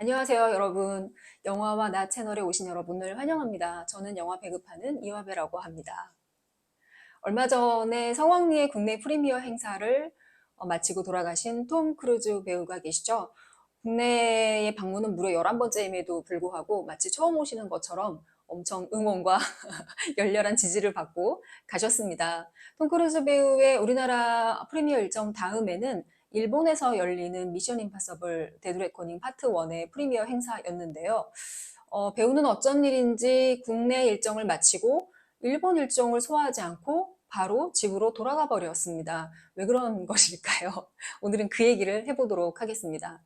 안녕하세요, 여러분. 영화와 나 채널에 오신 여러분을 환영합니다. 저는 영화 배급하는 이화배라고 합니다. 얼마 전에 성황리에 국내 프리미어 행사를 마치고 돌아가신 톰 크루즈 배우가 계시죠? 국내에 방문은 무려 11번째임에도 불구하고 마치 처음 오시는 것처럼 엄청 응원과 열렬한 지지를 받고 가셨습니다. 톰 크루즈 배우의 우리나라 프리미어 일정 다음에는 일본에서 열리는 미션 임파서블 데드 레코닝 파트 1의 프리미어 행사였는데요. 배우는 어쩐 일인지 국내 일정을 마치고 일본 일정을 소화하지 않고 바로 집으로 돌아가 버렸습니다. 왜 그런 것일까요? 오늘은 그 얘기를 해보도록 하겠습니다.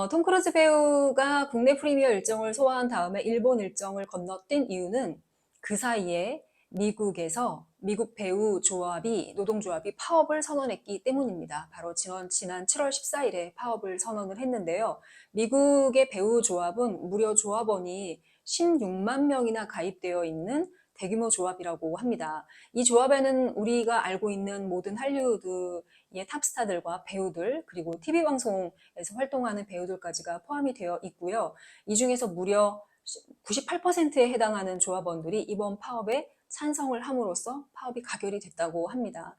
톰 크루즈 배우가 국내 프리미어 일정을 소화한 다음에 일본 일정을 건너뛴 이유는 그 사이에 미국에서 미국 배우 조합이 노동조합이 파업을 선언했기 때문입니다. 바로 지난 7월 14일에 파업을 선언을 했는데요. 미국의 배우 조합은 무려 조합원이 16만 명이나 가입되어 있는 대규모 조합이라고 합니다. 이 조합에는 우리가 알고 있는 모든 할리우드의 탑스타들과 배우들 그리고 TV 방송에서 활동하는 배우들까지가 포함이 되어 있고요. 이 중에서 무려 98%에 해당하는 조합원들이 이번 파업에 찬성을 함으로써 파업이 가결이 됐다고 합니다.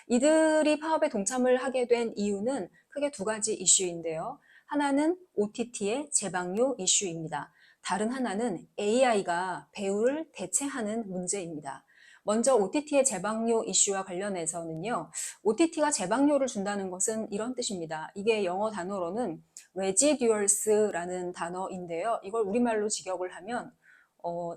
이들이 파업에 동참을 하게 된 이유는 크게 두 가지 이슈인데요. 하나는 OTT의 재방류 이슈입니다. 다른 하나는 AI가 배우를 대체하는 문제입니다. 먼저 OTT의 재방류 이슈와 관련해서는요. OTT가 재방류를 준다는 것은 이런 뜻입니다. 이게 영어 단어로는 residuals라는 단어인데요. 이걸 우리말로 직역을 하면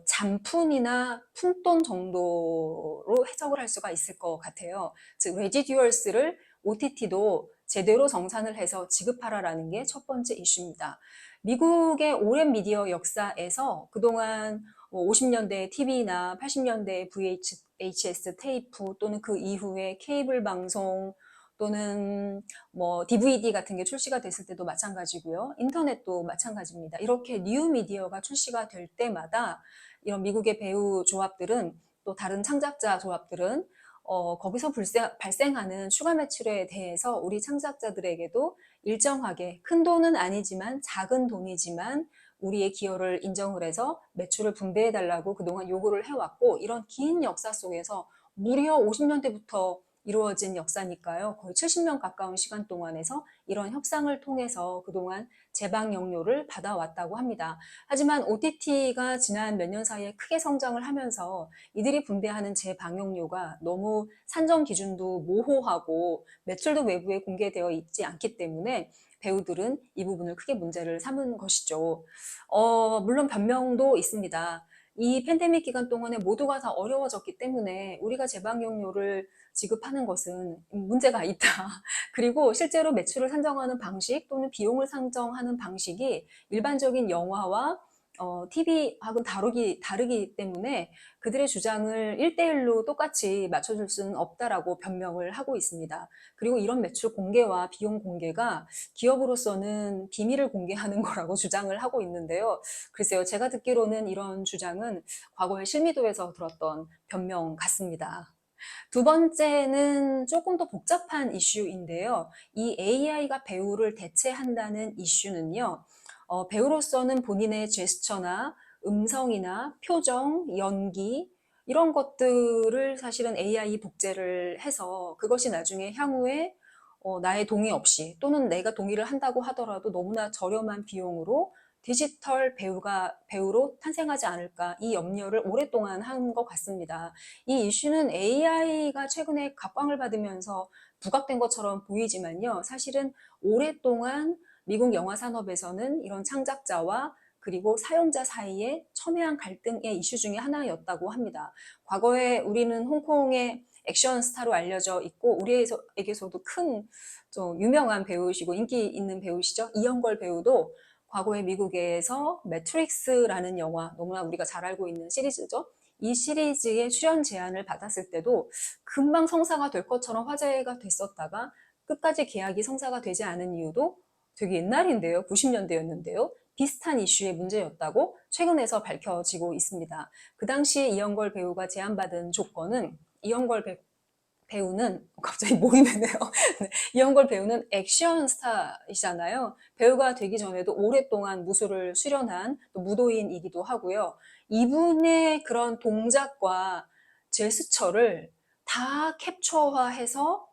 잔푼이나 푼돈 정도로 해석을 할 수가 있을 것 같아요. 즉 residuals를 OTT도 제대로 정산을 해서 지급하라라는 게 첫 번째 이슈입니다. 미국의 오랜 미디어 역사에서 그동안 50년대 TV나 80년대 VHS 테이프 또는 그 이후에 케이블 방송 또는 뭐 DVD 같은 게 출시가 됐을 때도 마찬가지고요. 인터넷도 마찬가지입니다. 이렇게 뉴 미디어가 출시가 될 때마다 이런 미국의 배우 조합들은 또 다른 창작자 조합들은 거기서 발생하는 추가 매출에 대해서 우리 창작자들에게도 일정하게 큰 돈은 아니지만 작은 돈이지만 우리의 기여를 인정을 해서 매출을 분배해달라고 그동안 요구를 해왔고 이런 긴 역사 속에서 무려 50년대부터 이루어진 역사니까요. 거의 70년 가까운 시간 동안에서 이런 협상을 통해서 그동안 재방영료를 받아왔다고 합니다. 하지만 OTT가 지난 몇 년 사이에 크게 성장을 하면서 이들이 분배하는 재방영료가 너무 산정 기준도 모호하고 매출도 외부에 공개되어 있지 않기 때문에 배우들은 이 부분을 크게 문제를 삼은 것이죠. 물론 변명도 있습니다. 이 팬데믹 기간 동안에 모두가 다 어려워졌기 때문에 우리가 재방영료를 지급하는 것은 문제가 있다. 그리고 실제로 매출을 산정하는 방식 또는 비용을 산정하는 방식이 일반적인 영화와 TV하고는 다르기 때문에 그들의 주장을 1대1로 똑같이 맞춰줄 수는 없다라고 변명을 하고 있습니다. 그리고 이런 매출 공개와 비용 공개가 기업으로서는 비밀을 공개하는 거라고 주장을 하고 있는데요. 글쎄요, 제가 듣기로는 이런 주장은 과거의 실미도에서 들었던 변명 같습니다. 두 번째는 조금 더 복잡한 이슈인데요. 이 AI가 배우를 대체한다는 이슈는요. 배우로서는 본인의 제스처나 음성이나 표정, 연기 이런 것들을 사실은 AI 복제를 해서 그것이 나중에 향후에 나의 동의 없이 또는 내가 동의를 한다고 하더라도 너무나 저렴한 비용으로 디지털 배우로 탄생하지 않을까 이 염려를 오랫동안 한 것 같습니다. 이 이슈는 AI가 최근에 각광을 받으면서 부각된 것처럼 보이지만요. 사실은 오랫동안 미국 영화 산업에서는 이런 창작자와 그리고 사용자 사이에 첨예한 갈등의 이슈 중에 하나였다고 합니다. 과거에 우리는 홍콩의 액션 스타로 알려져 있고 우리에게서도 큰 좀 유명한 배우시고 인기 있는 배우시죠. 이영걸 배우도 과거에 미국에서 매트릭스라는 영화, 너무나 우리가 잘 알고 있는 시리즈죠. 이 시리즈의 출연 제안을 받았을 때도 금방 성사가 될 것처럼 화제가 됐었다가 끝까지 계약이 성사가 되지 않은 이유도 되게 옛날인데요. 90년대였는데요. 비슷한 이슈의 문제였다고 최근에서 밝혀지고 있습니다. 그 당시에 이영걸 배우가 제안받은 조건은 이영걸 배우는 갑자기 모이네요. 네, 이영걸 배우는 액션 스타이잖아요. 배우가 되기 전에도 오랫동안 무술을 수련한 또 무도인이기도 하고요. 이분의 그런 동작과 제스처를 다 캡처화해서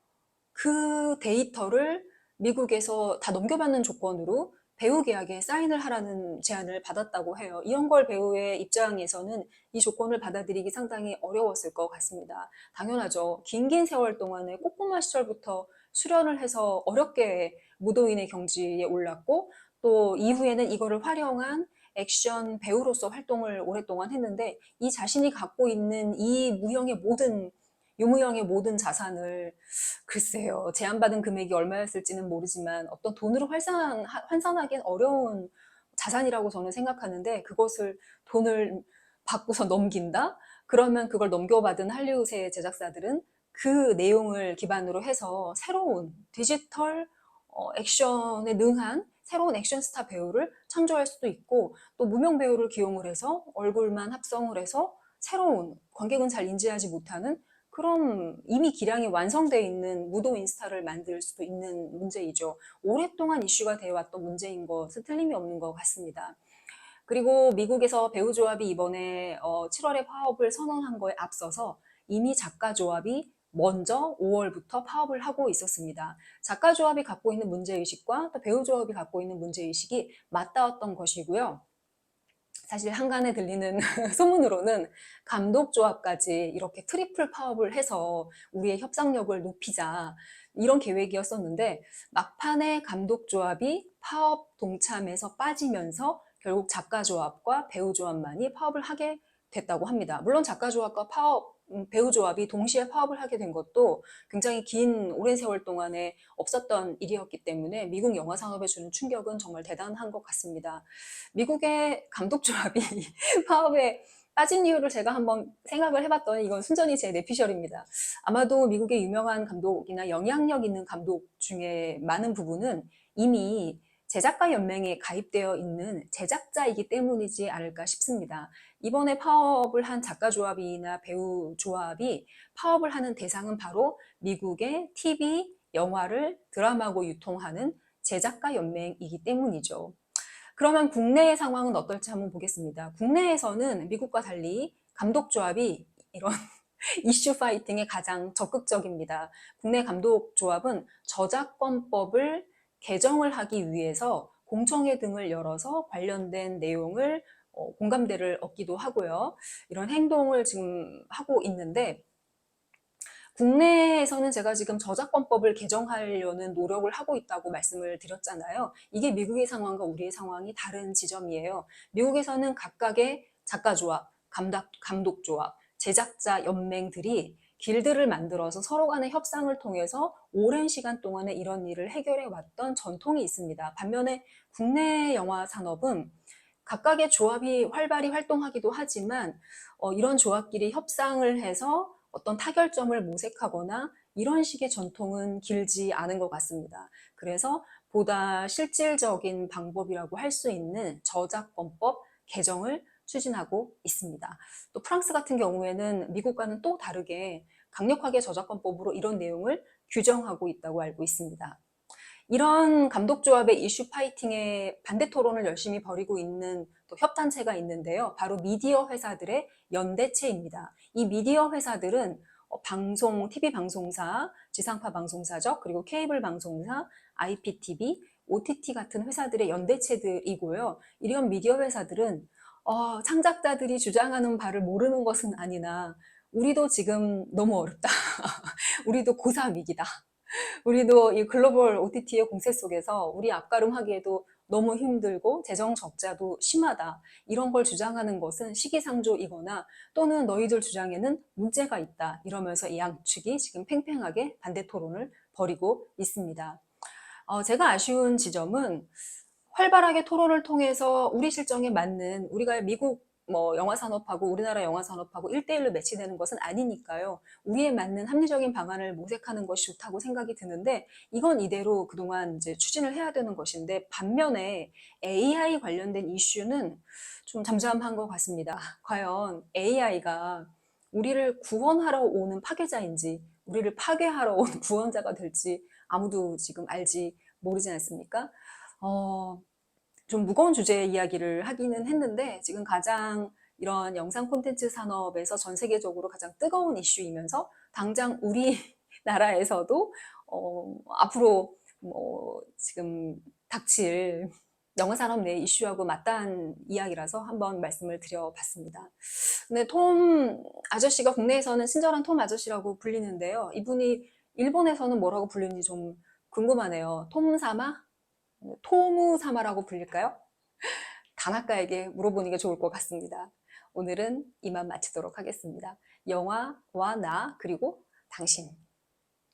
그 데이터를 미국에서 다 넘겨받는 조건으로 배우 계약에 사인을 하라는 제안을 받았다고 해요. 이영걸 배우의 입장에서는 이 조건을 받아들이기 상당히 어려웠을 것 같습니다. 당연하죠. 긴 세월 동안에 꼬꼬마 시절부터 수련을 해서 어렵게 무도인의 경지에 올랐고 또 이후에는 이거를 활용한 액션 배우로서 활동을 오랫동안 했는데 이 자신이 갖고 있는 이 유무형의 모든 자산을 글쎄요. 제안받은 금액이 얼마였을지는 모르지만 어떤 돈으로 환산하기엔 어려운 자산이라고 저는 생각하는데 그것을 돈을 받고서 넘긴다? 그러면 그걸 넘겨받은 할리우드의 제작사들은 그 내용을 기반으로 해서 새로운 디지털 액션에 능한 새로운 액션 스타 배우를 창조할 수도 있고 또 무명 배우를 기용을 해서 얼굴만 합성을 해서 새로운 관객은 잘 인지하지 못하는 그럼 이미 기량이 완성되어 있는 무도인 스타를 만들 수도 있는 문제이죠. 오랫동안 이슈가 되어왔던 문제인 것은 틀림이 없는 것 같습니다. 그리고 미국에서 배우 조합이 이번에 7월에 파업을 선언한 거에 앞서서 이미 작가 조합이 먼저 5월부터 파업을 하고 있었습니다. 작가 조합이 갖고 있는 문제의식과 또 배우 조합이 갖고 있는 문제의식이 맞닿았던 것이고요. 사실 한간에 들리는 소문으로는 감독 조합까지 이렇게 트리플 파업을 해서 우리의 협상력을 높이자 이런 계획이었었는데 막판에 감독 조합이 파업 동참에서 빠지면서 결국 작가 조합과 배우 조합만이 파업을 하게 됐다고 합니다. 물론 작가 조합과 배우 조합이 동시에 파업을 하게 된 것도 굉장히 긴 오랜 세월 동안에 없었던 일이었기 때문에 미국 영화 산업에 주는 충격은 정말 대단한 것 같습니다. 미국의 감독 조합이 파업에 빠진 이유를 제가 한번 생각을 해봤더니 이건 순전히 제 뇌피셜입니다. 아마도 미국의 유명한 감독이나 영향력 있는 감독 중에 많은 부분은 이미 제작가 연맹에 가입되어 있는 제작자이기 때문이지 않을까 싶습니다. 이번에 파업을 한 작가 조합이나 배우 조합이 파업을 하는 대상은 바로 미국의 TV, 영화를 드라마고 유통하는 제작가 연맹이기 때문이죠. 그러면 국내의 상황은 어떨지 한번 보겠습니다. 국내에서는 미국과 달리 감독 조합이 이런 이슈 파이팅에 가장 적극적입니다. 국내 감독 조합은 저작권법을 개정을 하기 위해서 공청회 등을 열어서 관련된 내용을 공감대를 얻기도 하고요. 이런 행동을 지금 하고 있는데 국내에서는 제가 지금 저작권법을 개정하려는 노력을 하고 있다고 말씀을 드렸잖아요. 이게 미국의 상황과 우리의 상황이 다른 지점이에요. 미국에서는 각각의 작가 조합, 감독 조합, 제작자 연맹들이 길드를 만들어서 서로 간의 협상을 통해서 오랜 시간 동안에 이런 일을 해결해 왔던 전통이 있습니다. 반면에 국내 영화 산업은 각각의 조합이 활발히 활동하기도 하지만 이런 조합끼리 협상을 해서 어떤 타결점을 모색하거나 이런 식의 전통은 길지 않은 것 같습니다. 그래서 보다 실질적인 방법이라고 할 수 있는 저작권법 개정을 추진하고 있습니다. 또 프랑스 같은 경우에는 미국과는 또 다르게 강력하게 저작권법으로 이런 내용을 규정하고 있다고 알고 있습니다. 이런 감독조합의 이슈 파이팅에 반대 토론을 열심히 벌이고 있는 또 협단체가 있는데요. 바로 미디어 회사들의 연대체입니다. 이 미디어 회사들은 방송, TV 방송사, 지상파 방송사죠. 그리고 케이블 방송사, IPTV, OTT 같은 회사들의 연대체들이고요. 이런 미디어 회사들은 창작자들이 주장하는 바를 모르는 것은 아니나 우리도 지금 너무 어렵다. 우리도 고사 위기다. 우리도 이 글로벌 OTT의 공세 속에서 우리 앞가름하기에도 너무 힘들고 재정 적자도 심하다. 이런 걸 주장하는 것은 시기상조이거나 또는 너희들 주장에는 문제가 있다. 이러면서 이 양측이 지금 팽팽하게 반대 토론을 벌이고 있습니다. 제가 아쉬운 지점은 활발하게 토론을 통해서 우리 실정에 맞는 우리가 미국 영화 산업하고 우리나라 영화 산업하고 1대1로 매치되는 것은 아니니까요. 우리에 맞는 합리적인 방안을 모색하는 것이 좋다고 생각이 드는데 이건 이대로 그동안 이제 추진을 해야 되는 것인데 반면에 AI 관련된 이슈는 좀 잠잠한 것 같습니다. 과연 AI가 우리를 구원하러 오는 파괴자인지 우리를 파괴하러 온 구원자가 될지 아무도 지금 알지 모르지 않습니까? 좀 무거운 주제의 이야기를 하기는 했는데 지금 가장 이런 영상 콘텐츠 산업에서 전 세계적으로 가장 뜨거운 이슈이면서 당장 우리나라에서도 앞으로 뭐 지금 닥칠 영화 산업 내 이슈하고 맞닿은 이야기라서 한번 말씀을 드려봤습니다. 근데 톰 아저씨가 국내에서는 친절한 톰 아저씨라고 불리는데요. 이분이 일본에서는 뭐라고 불리는지 좀 궁금하네요. 톰사마? 토무사마라고 불릴까요? 다나카에게 물어보는 게 좋을 것 같습니다. 오늘은 이만 마치도록 하겠습니다. 영화와 나 그리고 당신